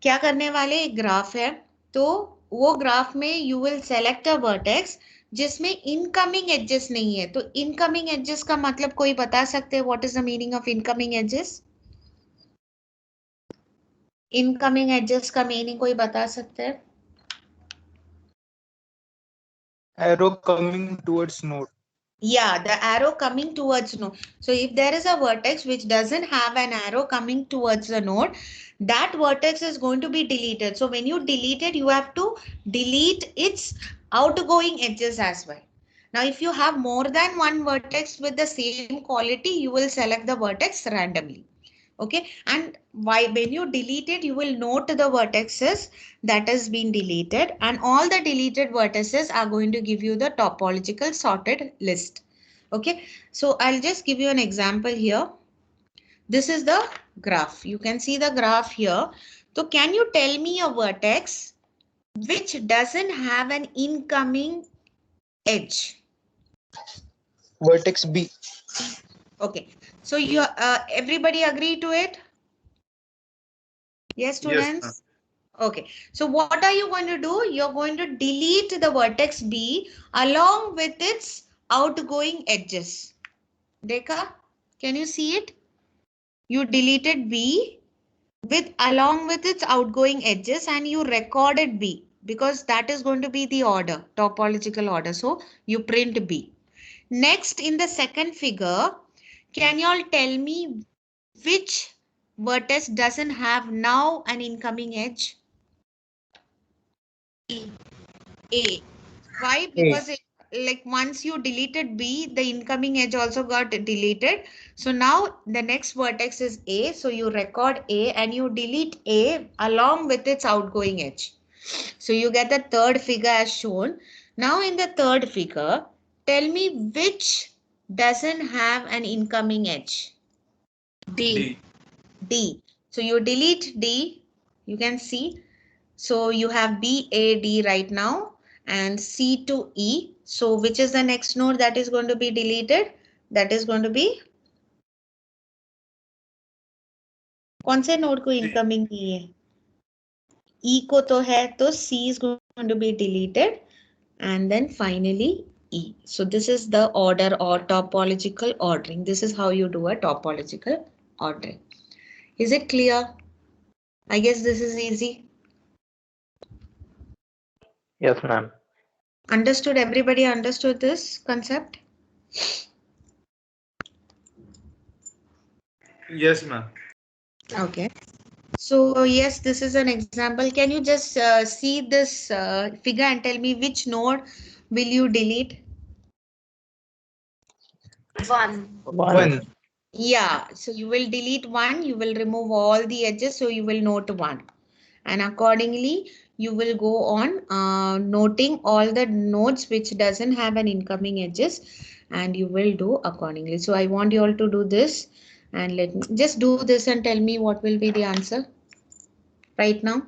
क्या करने वाले एक graph है, तो वो graph में you will select a vertex जिसमें incoming edges नहीं है. तो incoming edges का मतलब कोई बता सकते हैं what is the meaning of incoming edges? Incoming edges का meaning कोई बता सकते हैं? Arrow coming towards node. Yeah, the arrow coming towards node. So if there is a vertex which doesn't have an arrow coming towards the node, that vertex is going to be deleted. So when you delete it, you have to delete its outgoing edges as well. Now, if you have more than one vertex with the same quality, you will select the vertex randomly. Okay, and when you delete it, you will note the vertices that has been deleted, and all the deleted vertices are going to give you the topological sorted list. Okay, so I'll just give you an example here. This is the graph. You can see the graph here. So can you tell me a vertex which doesn't have an incoming edge? Vertex B. Okay, so you everybody agree to it? Yes, students? Yes, Okay, so what are you going to do? You're going to delete the vertex B along with its outgoing edges. Dekha, can you see it? You deleted B along with its outgoing edges and you recorded B because that is going to be the order, topological order. So you print B. Next, in the second figure, can you all tell me which vertex doesn't have now an incoming edge? A. Why? Because like once you deleted B, the incoming edge also got deleted. So now the next vertex is A. So you record A and you delete A along with its outgoing edge. So you get the third figure as shown. Now in the third figure, tell me which doesn't have an incoming edge. D. D. So you delete D. You can see. So you have B, A, D right now and C to E. So which is the next node that is going to be deleted? That is going to be कौन से node को incoming नहीं है? E को तो है, तो C is going to be deleted and then finally E. So this is the order or topological ordering. This is how you do a topological ordering. Is it clear? I guess this is easy. Yes, ma'am. Understood? Everybody understood this concept? Yes, ma'am. Okay. So yes, this is an example. Can you just see this figure and tell me which node will you delete? 1. 1. Yeah, so you will delete 1, you will remove all the edges, so you will note 1. And accordingly, you will go on noting all the nodes which doesn't have an incoming edges, and you will do accordingly. So I want you all to do this, and let me just do this and tell me what will be the answer right now.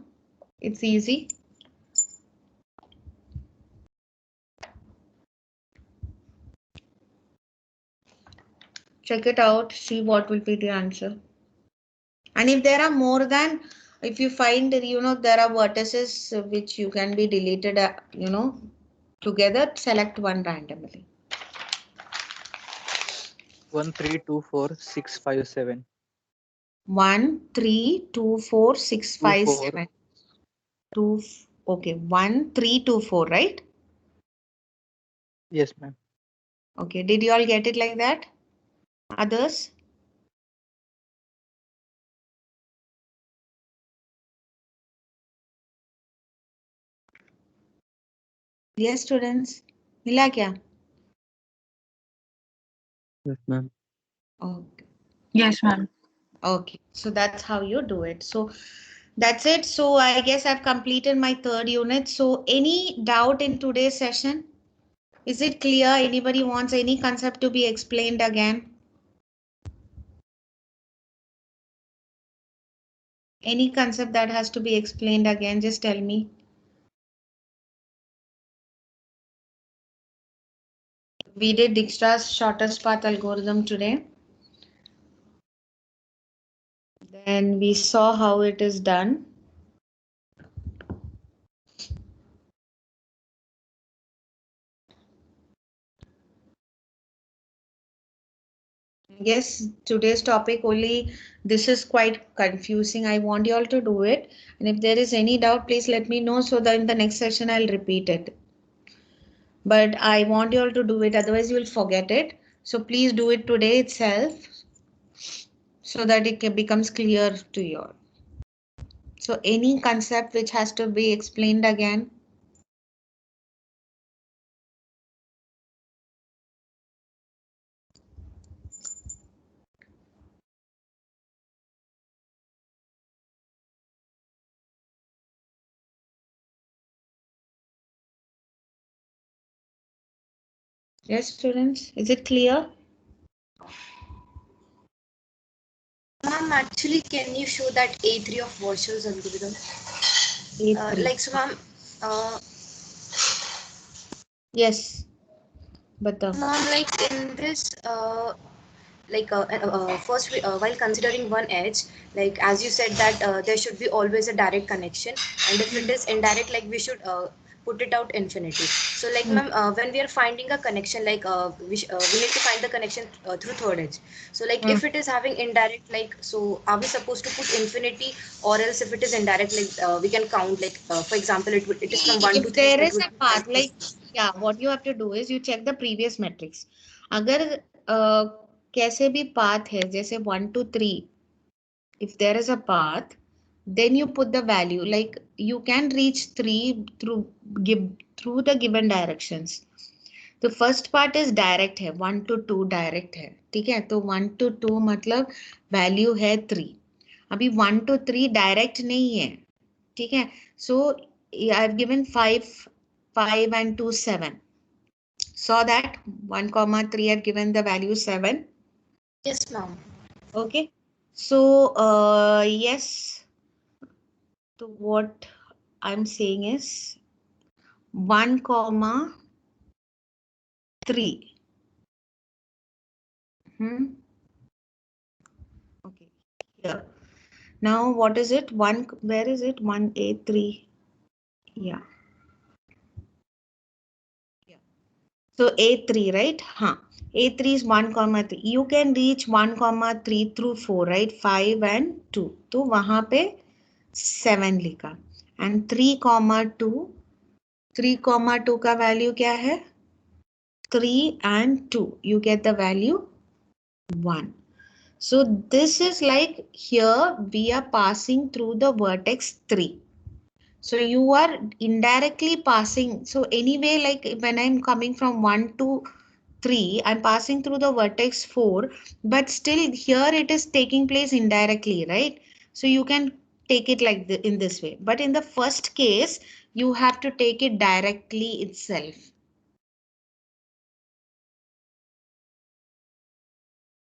It's easy. Check it out, see what will be the answer. And if there are more than, if you find, there are vertices which you can be deleted, together, select one randomly. 1, 3, 2, 4, 6, 5, 7. 1, 3, 2, 4, 6, 5, 7. 2, okay, 1, 3, 2, 4, right? Yes, ma'am. Okay, did you all get it like that? Others? Yes, students. Mila kya? Yes, ma'am. Okay. Yes, ma'am. Okay, so that's how you do it. So that's it. So I guess I've completed my third unit. So any doubt in today's session? Is it clear? Anybody wants any concept to be explained again? Any concept that has to be explained again, just tell me. We did Dijkstra's shortest path algorithm today. Then we saw how it is done. Yes, today's topic only, this is quite confusing. I want you all to do it. And if there is any doubt, please let me know so that in the next session I'll repeat it. But I want you all to do it, otherwise you will forget it. So please do it today itself so that it becomes clear to you all. So any concept which has to be explained again? Yes, students, is it clear? Ma'am, actually, can you show that A3 of Warshaw's algorithm? A3. Like, so ma'am, Yes. But ma'am, like in this, first while considering one edge, like as you said that there should be always a direct connection, and if it is indirect, like we should put it out infinity. So like ma'am, when we are finding a connection, like we need to find the connection through third edge. So like if it is having indirect, like, so are we supposed to put infinity, or else if it is indirect, like we can count, like for example it is from 1 to 3. if there It is would a be path, 5 like, yeah, what you have to do is you check the previous metrics. अगर कैसे भी path है, जैसे 1 to 3, if there is a path, then you put the value, like you can reach 3 through the given directions. The first part is direct है, 1 to 2 direct है, ठीक है? तो 1 to 2 मतलब value है 3. अभी 1 to 3 direct नहीं है, ठीक है? So I've given 5 and 2 7. Saw that 1 comma 3 I've given the value 7. Yes, ma'am. Okay, so yes, so what I'm saying is 1 comma 3. Okay, here. Now what is it? Where is it? 1A3. Yeah. So A3, right? A3 is 1 comma 3. You can reach 1 comma 3 through 4, right? 5 and 2. तो वहां पे 7 लिखा. And 3 comma 2. 3 comma 2 का value क्या है? 3 and 2. You get the value 1. So this is like here we are passing through the vertex 3. So you are indirectly passing. So anyway, like when I'm coming from 1 to 3, I'm passing through the vertex 4, but still here it is taking place indirectly, right? So you can take it like in this way. But in the first case, you have to take it directly itself.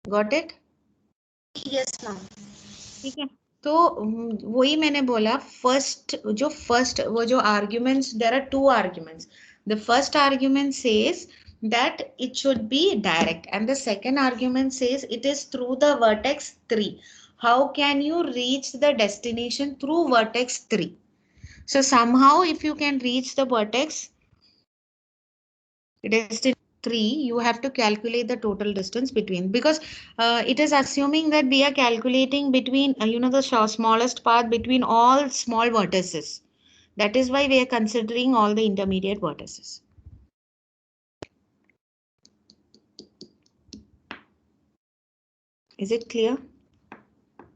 Got it? Yes, ma'am. ठीक है. तो वही मैंने बोला, first वो जो arguments, there are two arguments. The first argument says that it should be direct, and the second argument says it is through the vertex 3. How can you reach the destination through vertex 3? So somehow if you can reach the vertex destination 3, you have to calculate the total distance between, because it is assuming that we are calculating between the smallest path between all small vertices. That is why we are considering all the intermediate vertices. Is it clear?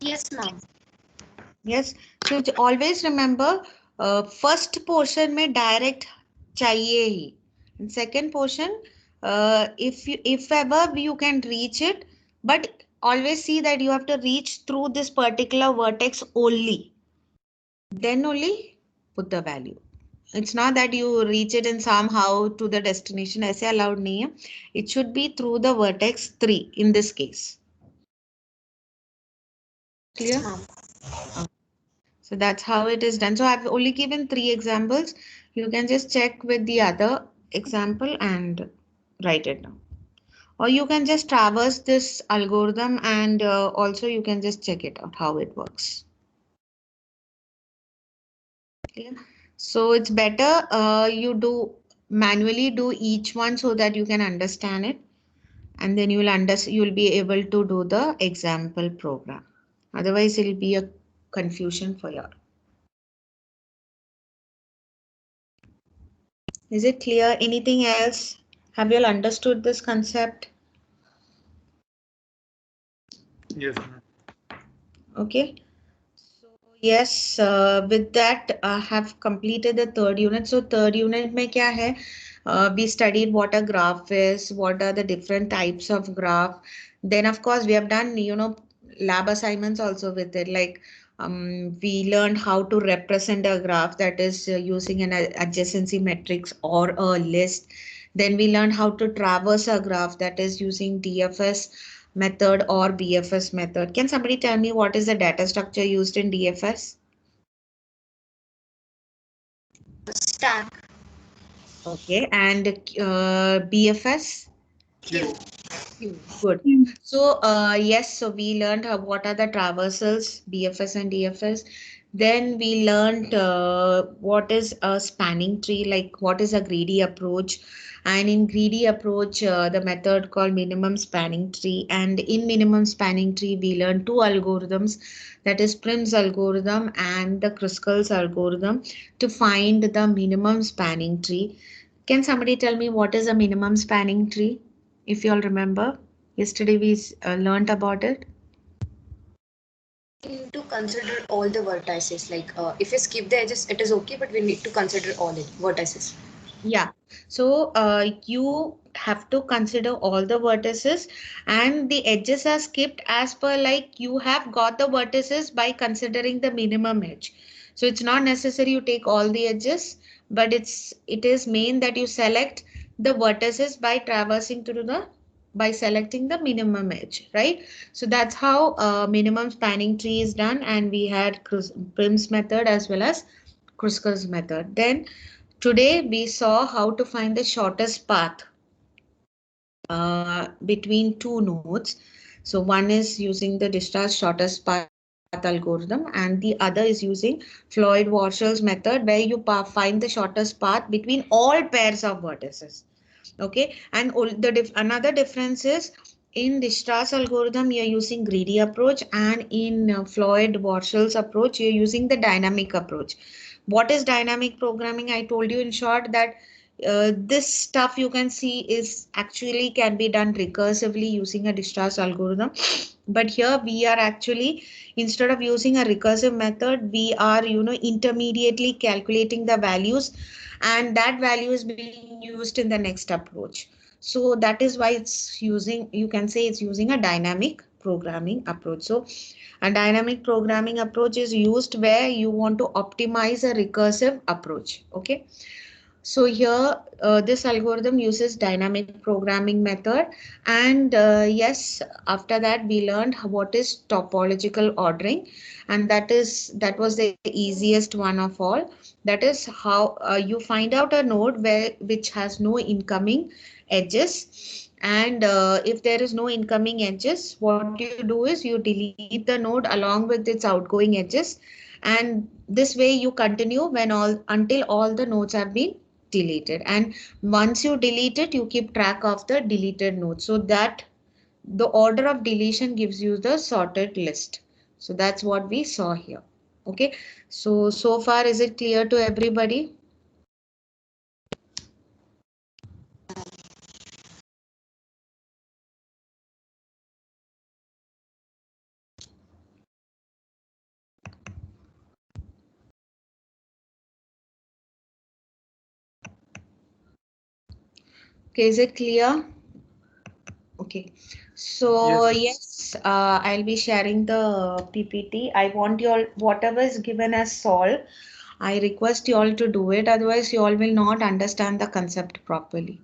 Yes, ma'am. Yes. So always remember, first portion में direct चाहिए ही. And second portion, if ever you can reach it, but always see that you have to reach through this particular vertex only. Then only put the value. It's not that you reach it and somehow to the destination. ऐसे allowed नहीं है. It should be through the vertex 3 in this case. Clear? Okay. So that's how it is done. So I've only given 3 examples. You can just check with the other example and write it down. Or you can just traverse this algorithm and also you can just check it out how it works. Clear? So it's better you manually do each one so that you can understand it, and then you'll be able to do the example program. Otherwise it'll be a confusion for you. Is it clear? Anything else? Have you all understood this concept? Yes, ma'am. Okay. So yes, with that I have completed the third unit. So third unit में क्या है? We studied what a graph is, what are the different types of graph. Then of course we have done lab assignments also with it. Like we learned how to represent a graph, that is using an adjacency matrix or a list. Then we learned how to traverse a graph, that is using DFS method or BFS method. Can somebody tell me what is the data structure used in DFS? Stack. Okay, and BFS? Queue. Good. So yes, so we learned what are the traversals, BFS and DFS. Then we learned what is a spanning tree, like what is a greedy approach. And in greedy approach, the method called minimum spanning tree. And in minimum spanning tree, we learned 2 algorithms, that is Prim's algorithm and the Kruskal's algorithm, to find the minimum spanning tree. Can somebody tell me what is a minimum spanning tree? If you all remember, yesterday we learned about it. We need to consider all the vertices. Like if you skip the edges, it is okay, but we need to consider all the vertices. Yeah. So you have to consider all the vertices, and the edges are skipped as per like you have got the vertices by considering the minimum edge. So it's not necessary you take all the edges, but it is main that you select the vertices by traversing through by selecting the minimum edge, right? So that's how minimum spanning tree is done, and we had Prim's method as well as Kruskal's method. Then today we saw how to find the shortest path between 2 nodes. So one is using the Dijkstra's shortest path algorithm, and the other is using Floyd-Warshall's method, where you find the shortest path between all pairs of vertices. Okay, and another difference is in Dijkstra's algorithm you're using greedy approach, and in Floyd-Warshall's approach you're using the dynamic approach. What is dynamic programming? I told you in short that this stuff you can see is actually can be done recursively using a Dijkstra's algorithm. But here we are actually, instead of using a recursive method, we are intermediately calculating the values, and that value is being used in the next approach. So that is why it's using, you can say it's using a dynamic programming approach. So a dynamic programming approach is used where you want to optimize a recursive approach. Okay. So here, this algorithm uses dynamic programming method, and yes, after that we learned what is topological ordering, and that was the easiest one of all. That is how you find out a node which has no incoming edges, and if there is no incoming edges, what you do is you delete the node along with its outgoing edges, and this way you continue when all until all the nodes have been deleted, and once you delete it you keep track of the deleted nodes, so that the order of deletion gives you the sorted list. So that's what we saw here. Okay, so far is it clear to everybody? Okay, is it clear? Okay, so yes, I'll be sharing the PPT. I want you all, whatever is given as solve, I request you all to do it. Otherwise, you all will not understand the concept properly.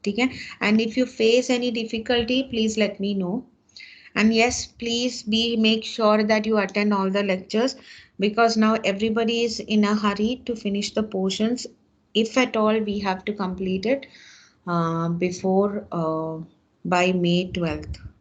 Okay? And if you face any difficulty, please let me know. And yes, please make sure that you attend all the lectures, because now everybody is in a hurry to finish the portions. If at all we have to complete it before by May 12th.